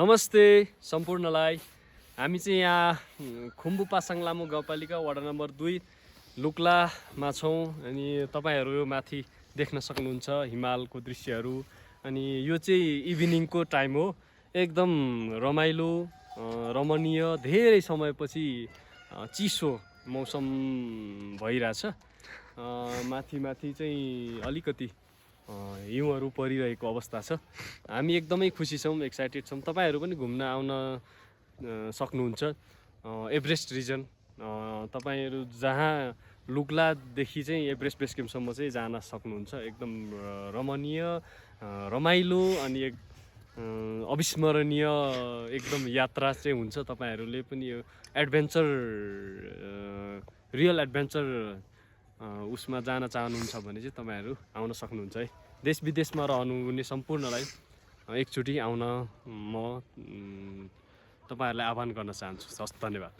नमस्ते सम्पूर्णलाई। हामी चाहिँ यहाँ खुम्बु पासाङ लामो गाउँपालिका वडा नम्बर 2 लुक्लामा छौँ। अनि तपाईहरू माथि देख्न सक्नुहुन्छ हिमालको दृश्यहरू। अनि यो चाहिँ इभिनिङको टाइम हो, एकदम रमाइलो रमणीय। धेरै समयपछि चिसो मौसम भइरहेछ। माथि चाहिँ अलिकति हिउँहरू परिरहेको अवस्था छ। हामी एकदमै खुसी छौँ, एक्साइटेड छौँ। तपाईहरू पनि घुम्न आउन सक्नुहुन्छ। एभरेस्ट रिजन तपाईहरू जहाँ लुक्लादेखि चाहिँ एभरेस्ट बेस क्याम्पसम्म चाहिँ जान सक्नुहुन्छ। एकदम रमणीय रमाइलो अनि अविस्मरणीय एकदम यात्रा चाहिँ हुन्छ। तपाईहरूले पनि यो एडभेन्चर रियल एडभेन्चर उसमा जान चाहनुहुन्छ भने चाहिँ तपाईहरू आउन सक्नुहुन्छ है। देश विदेशमा रहनुहुने सम्पूर्णलाई एकचोटि आउन म तपाईहरूलाई आह्वान गर्न चाहन्छु। हस्, धन्यवाद।